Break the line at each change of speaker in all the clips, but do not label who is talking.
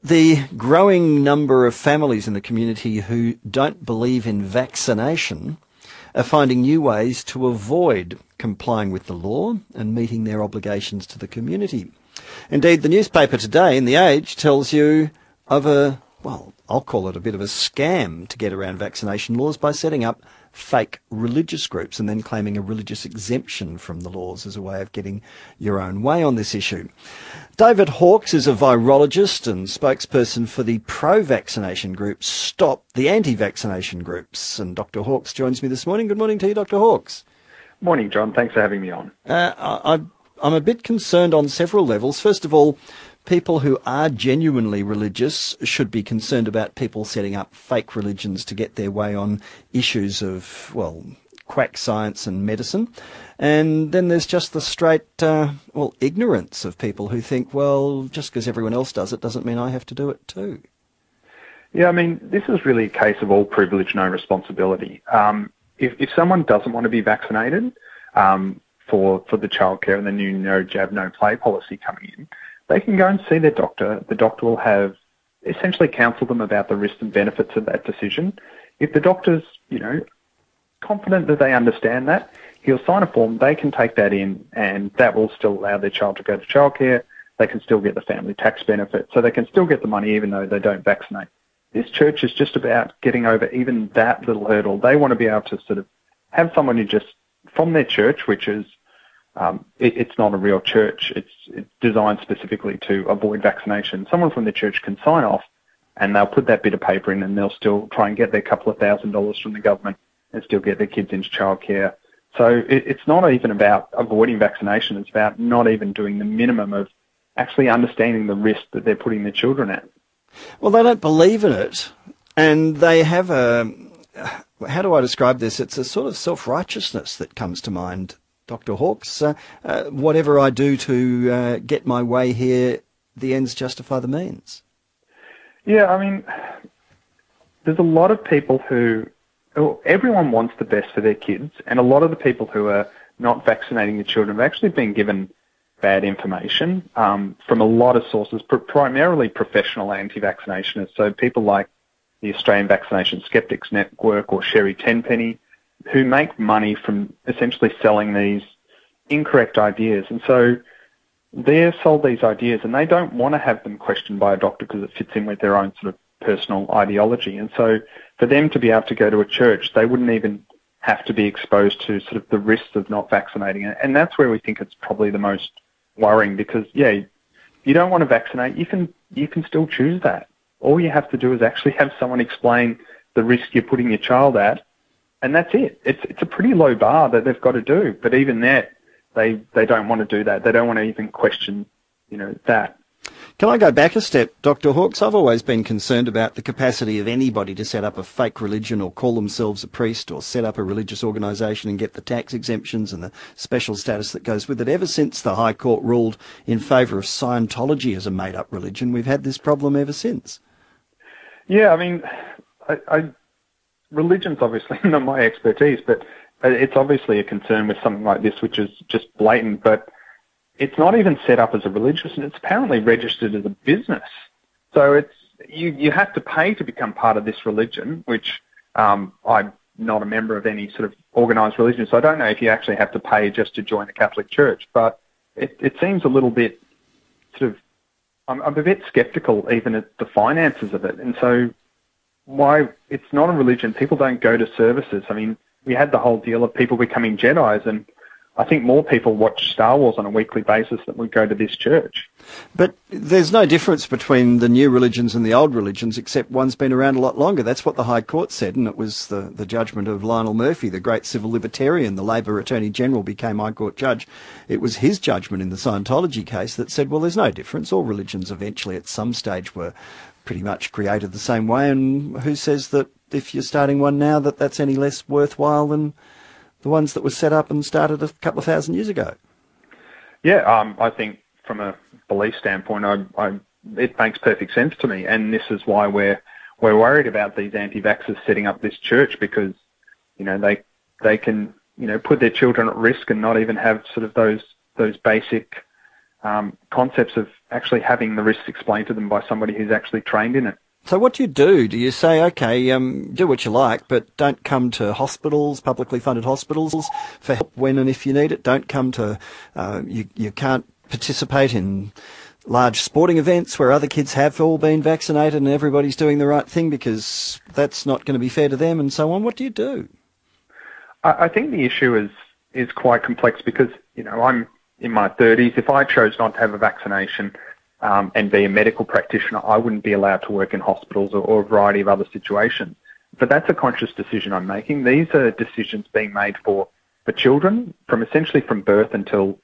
The growing number of families in the community who don't believe in vaccination are finding new ways to avoid complying with the law and meeting their obligations to the community. Indeed, the newspaper today in The Age tells you of I'll call it a bit of a scam to get around vaccination laws by setting up fake religious groups and then claiming a religious exemption from the laws as a way of getting your own way on this issue. David Hawkes is a virologist and spokesperson for the pro-vaccination group Stop the Anti-Vaccination Groups. And Dr. Hawkes joins me this morning. Good morning to you, Dr. Hawkes.
Morning, John. Thanks for having me on.
I'm a bit concerned on several levels. First of all, people who are genuinely religious should be concerned about people setting up fake religions to get their way on issues of, quack science and medicine. And then there's just the straight, ignorance of people who think, just because everyone else does it doesn't mean I have to do it too.
Yeah, I mean, this is really a case of all privilege, no responsibility. If someone doesn't want to be vaccinated for the childcare and the new no jab, no play policy coming in, they can go and see their doctor. The doctor will have essentially counsel them about the risks and benefits of that decision. If the doctor's, confident that they understand that, he'll sign a form, they can take that in, and that will still allow their child to go to childcare. They can still get the family tax benefit, so they can still get the money even though they don't vaccinate. This church is just about getting over even that little hurdle. They want to be able to sort of have someone who just, from their church, which is, it's not a real church. It's designed specifically to avoid vaccination. Someone from the church can sign off and they'll put that bit of paper in and they'll still try and get their couple of $1,000s from the government and still get their kids into childcare. So it's not even about avoiding vaccination. It's about not even doing the minimum of actually understanding the risk that they're putting their children at.
Well, they don't believe in it, and they have how do I describe this? It's a sort of self-righteousness that comes to mind, Dr. Hawkes. Whatever I do to get my way here, the ends justify the means.
Yeah, I mean, there's a lot of people everyone wants the best for their kids, and a lot of the people who are not vaccinating their children have actually been given bad information from a lot of sources, primarily professional anti-vaccinationists, so people like the Australian Vaccination Skeptics Network or Sherry Tenpenny, who make money from essentially selling these incorrect ideas. And so they're sold these ideas and they don't want to have them questioned by a doctor because it fits in with their own sort of personal ideology. And so for them to be able to go to a church, they wouldn't even have to be exposed to sort of the risks of not vaccinating. And that's where we think it's probably the most worrying because, you don't want to vaccinate. You can still choose that. All you have to do is actually have someone explain the risk you're putting your child at, and that's it. It's a pretty low bar that they've got to do. But even that, they don't want to do that. They don't want to even question, that.
Can I go back a step, Dr. Hawkes? I've always been concerned about the capacity of anybody to set up a fake religion or call themselves a priest or set up a religious organisation and get the tax exemptions and the special status that goes with it. Ever since the High Court ruled in favour of Scientology as a made-up religion, we've had this problem ever since. Yeah,
I mean, religion's obviously not my expertise, but it's obviously a concern with something like this, which is just blatant, but it's not even set up as a religion, and it's apparently registered as a business. So it's you have to pay to become part of this religion, which I'm not a member of any sort of organised religion, so I don't know if you actually have to pay just to join the Catholic Church, but it seems a little bit sort of, I'm a bit sceptical even at the finances of it. And so why it's not a religion, people don't go to services. I mean, we had the whole deal of people becoming Jedis, and I think more people watch Star Wars on a weekly basis than would go to this church.
But there's no difference between the new religions and the old religions, except one's been around a lot longer. That's what the High Court said, and it was the judgment of Lionel Murphy, the great civil libertarian. The Labor Attorney General became High Court judge. It was his judgment in the Scientology case that said, well, there's no difference. All religions eventually at some stage were pretty much created the same way, and who says that if you're starting one now that that's any less worthwhile than the ones that were set up and started a couple of thousand years ago?
Yeah, I think from a belief standpoint, it makes perfect sense to me, and this is why we're worried about these anti-vaxxers setting up this church, because they can put their children at risk and not even have sort of those basic concepts of actually having the risks explained to them by somebody who's actually trained in it.
So what do you do? Do you say, okay, do what you like, but don't come to hospitals, publicly funded hospitals, for help when and if you need it? Don't come to, you can't participate in large sporting events where other kids have all been vaccinated and everybody's doing the right thing because that's not going to be fair to them and so on. What do you do?
I think the issue is quite complex because, I'm in my 30s. If I chose not to have a vaccination and be a medical practitioner, I wouldn't be allowed to work in hospitals or a variety of other situations. But that's a conscious decision I'm making. These are decisions being made for children essentially from birth until,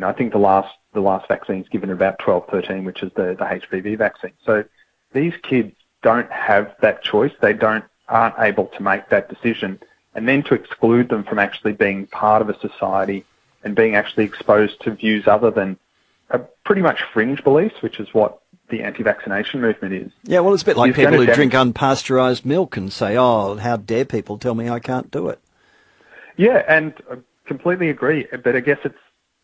I think the last vaccine is given about 12, 13, which is the HPV vaccine. So these kids don't have that choice. They aren't able to make that decision. And then to exclude them from actually being part of a society and being actually exposed to views other than pretty much fringe beliefs, which is what the anti-vaccination movement is.
Yeah, well, it's a bit like people who drink unpasteurised milk and say, oh, how dare people tell me I can't do it.
Yeah, and I completely agree. But I guess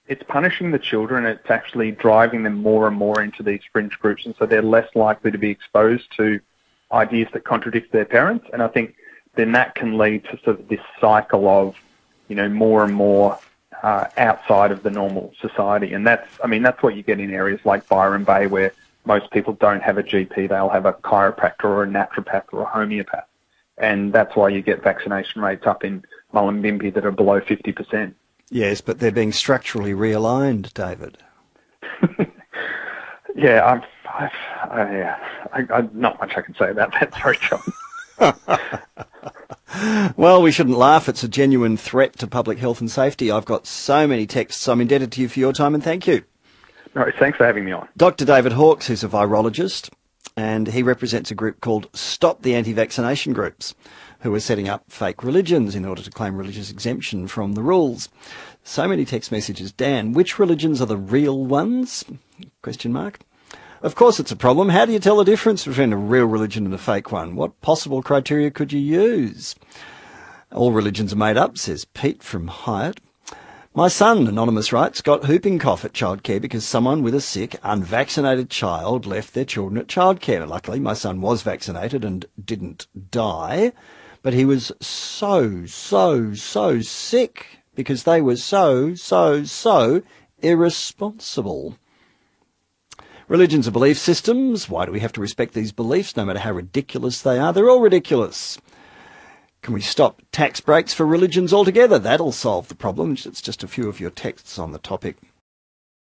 it's punishing the children. It's actually driving them more and more into these fringe groups, and so they're less likely to be exposed to ideas that contradict their parents. And I think then that can lead to sort of this cycle of, more and more outside of the normal society. And that's what you get in areas like Byron Bay, where most people don't have a GP. They'll have a chiropractor or a naturopath or a homeopath. And that's why you get vaccination rates up in Mullumbimby that are below 50%.
Yes, but they're being structurally realigned, David.
Yeah, not much I can say about that. Sorry, Jon.
Well, we shouldn't laugh. It's a genuine threat to public health and safety. I've got so many texts. I'm indebted to you for your time, and thank you.
No, thanks for having me on.
Dr. David Hawkes is a virologist, and he represents a group called Stop the Anti-Vaccination Groups, who are setting up fake religions in order to claim religious exemption from the rules. So many text messages. Dan, which religions are the real ones? Question mark. Of course it's a problem. How do you tell the difference between a real religion and a fake one? What possible criteria could you use? All religions are made up, says Pete from Hyatt. My son, Anonymous writes, got whooping cough at childcare because someone with a sick, unvaccinated child left their children at childcare. Luckily, my son was vaccinated and didn't die, but he was so sick because they were so irresponsible. Religions are belief systems. Why do we have to respect these beliefs, no matter how ridiculous they are? They're all ridiculous. Can we stop tax breaks for religions altogether? That'll solve the problem. It's just a few of your texts on the topic.